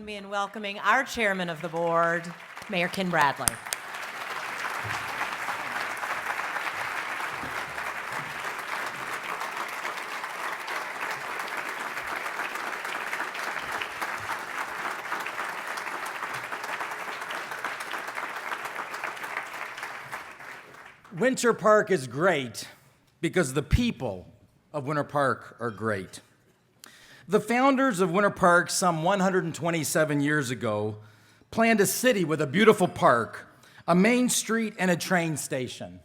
me in welcoming our chairman of the board, Mayor Ken Bradley. Winter Park is great because the people of Winter Park are great. The founders of Winter Park some 127 years ago planned a city with a beautiful park, a main street, and a train station.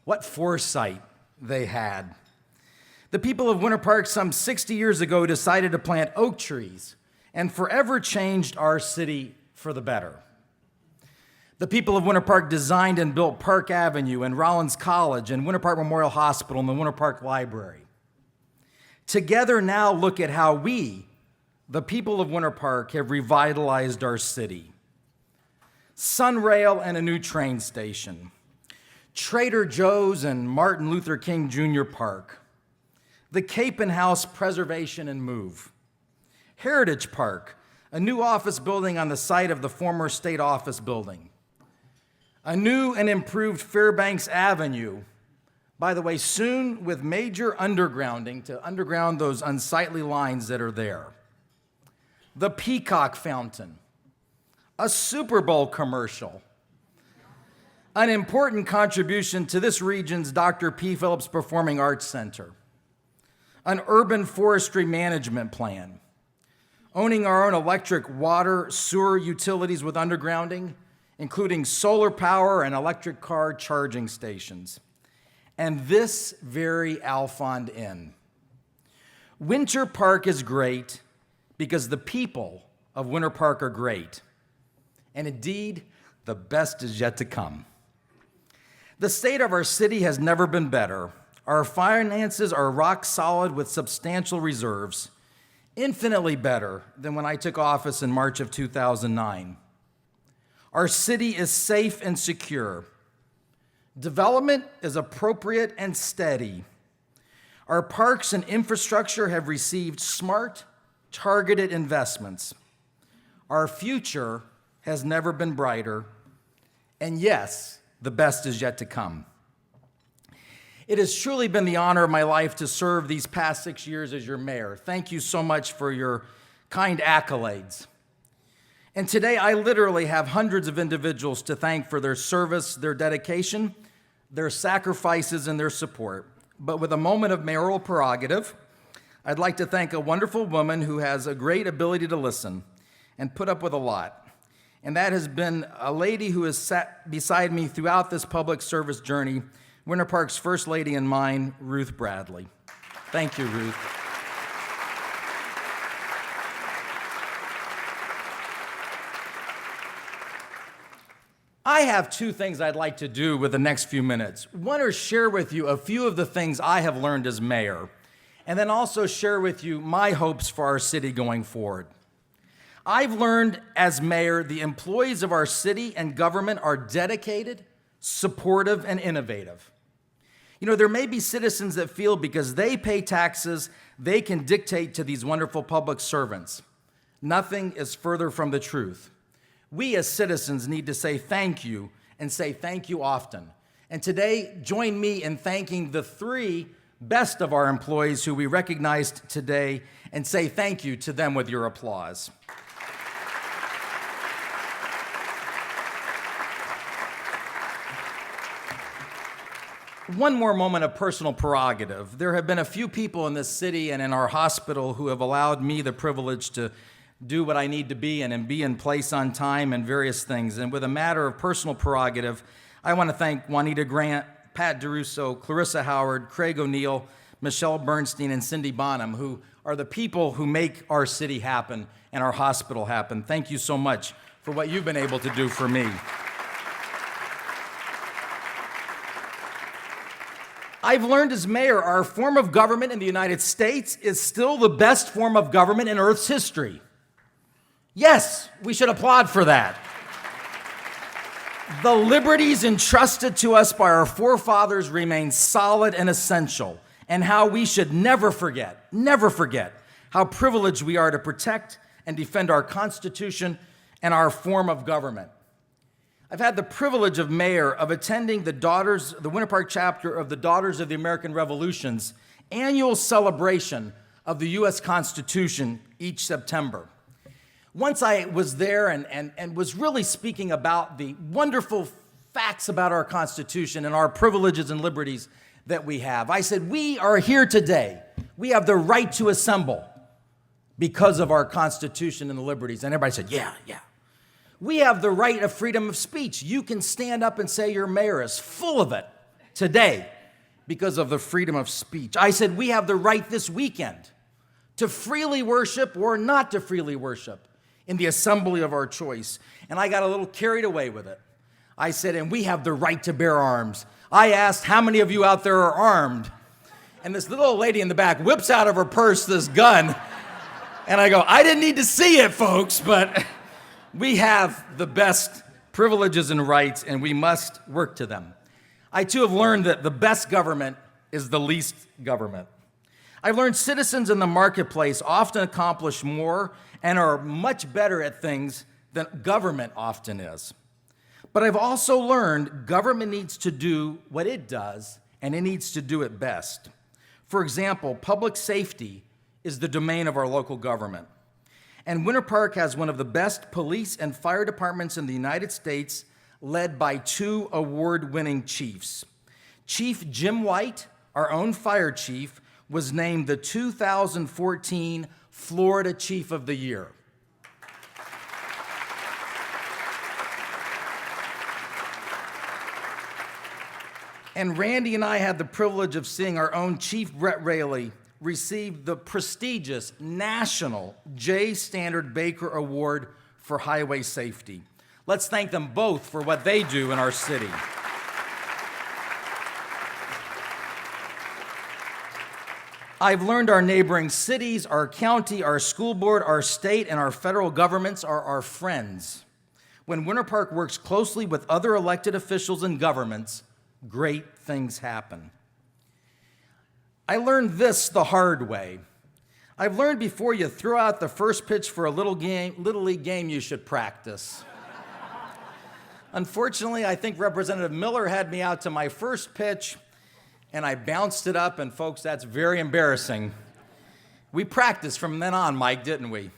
What foresight they had. The people of Winter Park some 60 years ago decided to plant oak trees and forever changed our city for the better. The people of Winter Park designed and built Park Avenue and Rollins College and Winter Park Memorial Hospital and the Winter Park Library. Together now look at how we, the people of Winter Park, have revitalized our city. Sunrail and a new train station. Trader Joe's and Martin Luther King Jr. Park. The Capon House Preservation and Move. Heritage Park, a new office building on the site of the former state office building. A new and improved Fairbanks Avenue, by the way, soon with major undergrounding to underground those unsightly lines that are there. The Peacock Fountain, a Super Bowl commercial, an important contribution to this region's Dr. P. Phillips Performing Arts Center, an urban forestry management plan, owning our own electric water, sewer utilities with undergrounding, including solar power and electric car charging stations, and this very Alfond Inn. Winter Park is great because the people of Winter Park are great, and indeed, the best is yet to come. The state of our city has never been better. Our finances are rock solid with substantial reserves, infinitely better than when I took office in March of 2009. Our city is safe and secure. Development is appropriate and steady. Our parks and infrastructure have received smart, targeted investments. Our future has never been brighter. And yes, the best is yet to come. It has truly been the honor of my life to serve these past 6 years as your mayor. Thank you so much for your kind accolades. And today, I literally have hundreds of individuals to thank for their service, their dedication, their sacrifices, and their support. But with a moment of mayoral prerogative, I'd like to thank a wonderful woman who has a great ability to listen and put up with a lot. And that has been a lady who has sat beside me throughout this public service journey, Winter Park's First Lady and mine, Ruth Bradley. Thank you, Ruth. I have two things I'd like to do with the next few minutes. One is share with you a few of the things I have learned as mayor, and then also share with you my hopes for our city going forward. I've learned as mayor the employees of our city and government are dedicated, supportive, and innovative. You know, there may be citizens that feel because they pay taxes, they can dictate to these wonderful public servants. Nothing is further from the truth. We as citizens need to say thank you and say thank you often. And today, join me in thanking the three best of our employees who we recognized today and say thank you to them with your applause. One more moment of personal prerogative. There have been a few people in this city and in our hospital who have allowed me the privilege to do what I need to be and be in place on time and various things. And with a matter of personal prerogative, I want to thank Juanita Grant, Pat DeRusso, Clarissa Howard, Craig O'Neill, Michelle Bernstein, and Cindy Bonham, who are the people who make our city happen and our hospital happen. Thank you so much for what you've been able to do for me. I've learned as mayor, our form of government in the United States is still the best form of government in Earth's history. Yes, we should applaud for that. The liberties entrusted to us by our forefathers remain solid and essential, and how we should never forget how privileged we are to protect and defend our Constitution and our form of government. I've had the privilege of mayor of attending the Winter Park chapter of the Daughters of the American Revolution's annual celebration of the U.S. Constitution each September. Once I was there and was really speaking about the wonderful facts about our Constitution and our privileges and liberties that we have. I said, we are here today. We have the right to assemble because of our Constitution and the liberties. And everybody said, yeah. We have the right of freedom of speech. You can stand up and say your mayor is full of it today because of the freedom of speech. I said, we have the right this weekend to freely worship or not to freely worship in the assembly of our choice. And I got a little carried away with it. I said, and we have the right to bear arms. I asked, how many of you out there are armed? And this little old lady in the back whips out of her purse this gun. And I go, I didn't need to see it, folks, but we have the best privileges and rights, and we must work to them. I, too, have learned that the best government is the least government. I've learned citizens in the marketplace often accomplish more and are much better at things than government often is. But I've also learned government needs to do what it does, and it needs to do it best. For example, public safety is the domain of our local government. And Winter Park has one of the best police and fire departments in the United States, led by 2 award-winning chiefs. Chief Jim White, our own fire chief, was named the 2014 Florida Chief of the Year. And Randy and I had the privilege of seeing our own Chief Brett Raley receive the prestigious National J. Standard Baker Award for Highway Safety. Let's thank them both for what they do in our city. I've learned our neighboring cities, our county, our school board, our state, and our federal governments are our friends. When Winter Park works closely with other elected officials and governments, great things happen. I learned this the hard way. I've learned before you throw out the first pitch for a little league game, you should practice. Unfortunately, I think Representative Miller had me out to my first pitch, and I bounced it up, and folks, that's very embarrassing. We practiced from then on, Mike, didn't we?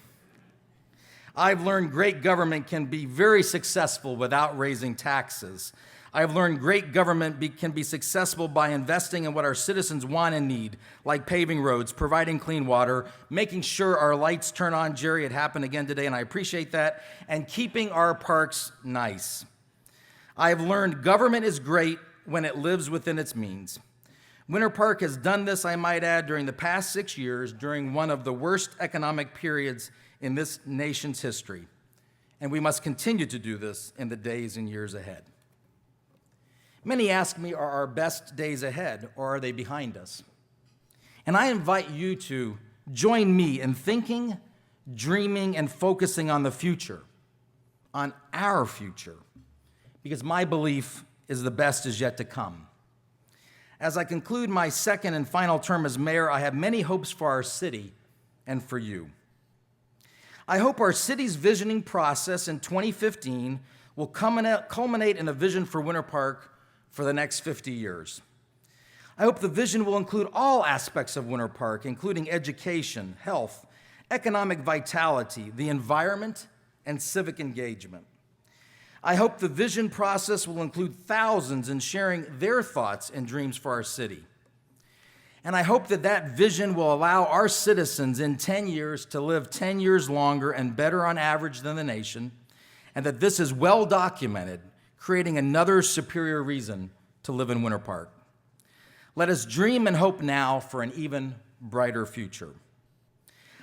I've learned great government can be very successful without raising taxes. I've learned great government can be successful by investing in what our citizens want and need, like paving roads, providing clean water, making sure our lights turn on. Jerry, it happened again today, and I appreciate that, and keeping our parks nice. I've learned government is great when it lives within its means. Winter Park has done this, I might add, during the past 6 years, during one of the worst economic periods in this nation's history. And we must continue to do this in the days and years ahead. Many ask me, are our best days ahead, or are they behind us? And I invite you to join me in thinking, dreaming, and focusing on the future, on our future, because my belief is the best is yet to come. As I conclude my second and final term as mayor, I have many hopes for our city and for you. I hope our city's visioning process in 2015 will culminate in a vision for Winter Park for the next 50 years. I hope the vision will include all aspects of Winter Park, including education, health, economic vitality, the environment, and civic engagement. I hope the vision process will include thousands in sharing their thoughts and dreams for our city. And I hope that that vision will allow our citizens in 10 years to live 10 years longer and better on average than the nation, and that this is well documented, creating another superior reason to live in Winter Park. Let us dream and hope now for an even brighter future.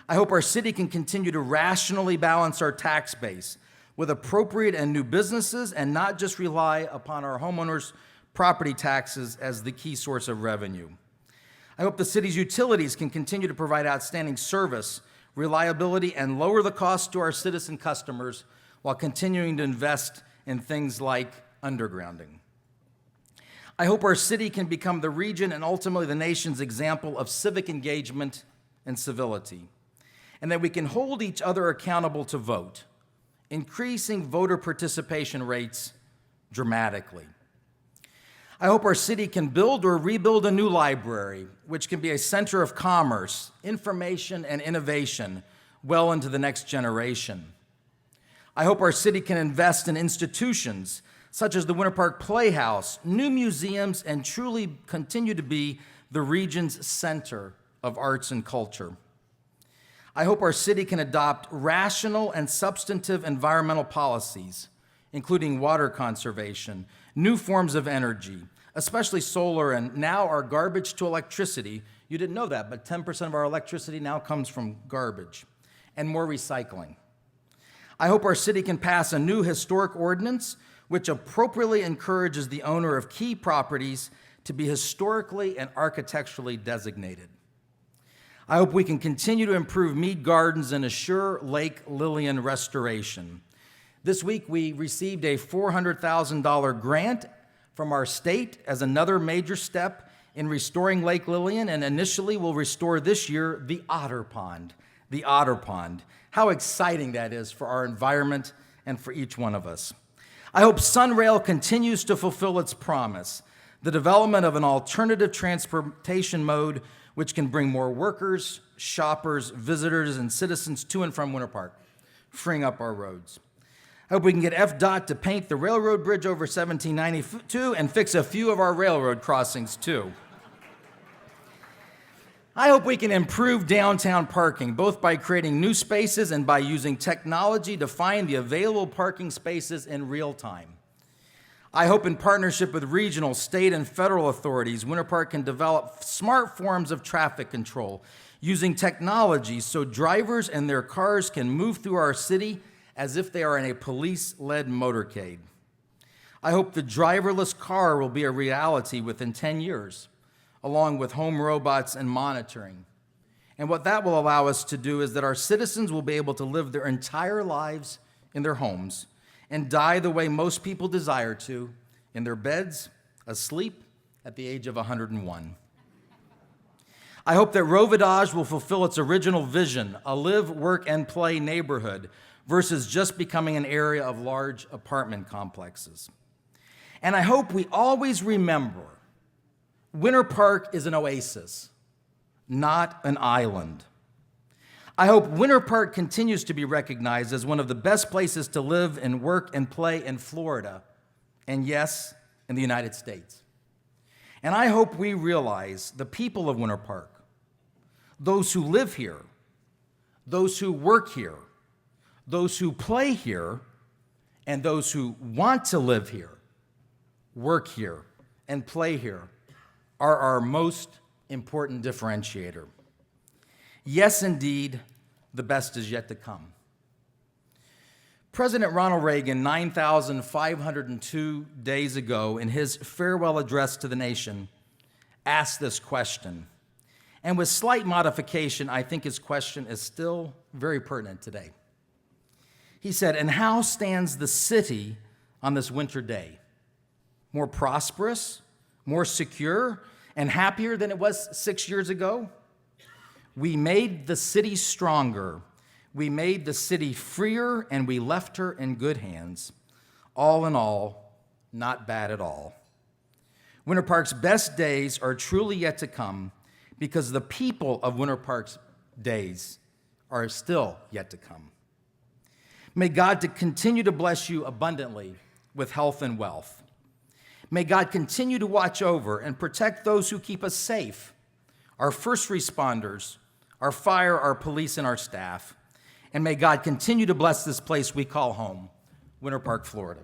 I hope our city can continue to rationally balance our tax base with appropriate and new businesses and not just rely upon our homeowners' property taxes as the key source of revenue. I hope the city's utilities can continue to provide outstanding service, reliability, and lower the cost to our citizen customers while continuing to invest in things like undergrounding. I hope our city can become the region and ultimately the nation's example of civic engagement and civility. and that we can hold each other accountable to vote, increasing voter participation rates dramatically. I hope our city can build or rebuild a new library, which can be a center of commerce, information, and innovation well into the next generation. I hope our city can invest in institutions such as the Winter Park Playhouse, new museums, and truly continue to be the region's center of arts and culture. I hope our city can adopt rational and substantive environmental policies, including water conservation, new forms of energy, especially solar, and now our garbage to electricity. You didn't know that, but 10% of our electricity now comes from garbage, and more recycling. I hope our city can pass a new historic ordinance which appropriately encourages the owner of key properties to be historically and architecturally designated. I hope we can continue to improve Mead Gardens and assure Lake Lillian restoration. This week, we received a $400,000 grant from our state as another major step in restoring Lake Lillian, and initially we'll restore this year the Otter Pond. The Otter Pond. How exciting that is for our environment and for each one of us. I hope Sunrail continues to fulfill its promise, the development of an alternative transportation mode which can bring more workers, shoppers, visitors, and citizens to and from Winter Park, freeing up our roads. I hope we can get FDOT to paint the railroad bridge over 1792 and fix a few of our railroad crossings too. I hope we can improve downtown parking, both by creating new spaces and by using technology to find the available parking spaces in real time. I hope in partnership with regional, state, and federal authorities, Winter Park can develop smart forms of traffic control using technology so drivers and their cars can move through our city as if they are in a police-led motorcade. I hope the driverless car will be a reality within 10 years, along with home robots and monitoring. And what that will allow us to do is that our citizens will be able to live their entire lives in their homes and die the way most people desire to, in their beds, asleep at the age of 101. I hope that Rovidage will fulfill its original vision, a live, work, and play neighborhood, versus just becoming an area of large apartment complexes. And I hope we always remember Winter Park is an oasis, not an island. I hope Winter Park continues to be recognized as one of the best places to live and work and play in Florida, and yes, in the United States. And I hope we realize the people of Winter Park, those who live here, those who work here, those who play here, and those who want to live here, work here, and play here, are our most important differentiator. Yes, indeed, the best is yet to come. President Ronald Reagan, 9,502 days ago, in his farewell address to the nation, asked this question. And with slight modification, I think his question is still very pertinent today. He said, "And how stands the city on this winter day? More prosperous, more secure, and happier than it was 6 years ago? We made the city stronger. We made the city freer, and we left her in good hands. All in all, not bad at all." Winter Park's best days are truly yet to come because the people of Winter Park's days are still yet to come. May God continue to bless you abundantly with health and wealth. May God continue to watch over and protect those who keep us safe, our first responders, our fire, our police, and our staff. And may God continue to bless this place we call home, Winter Park, Florida.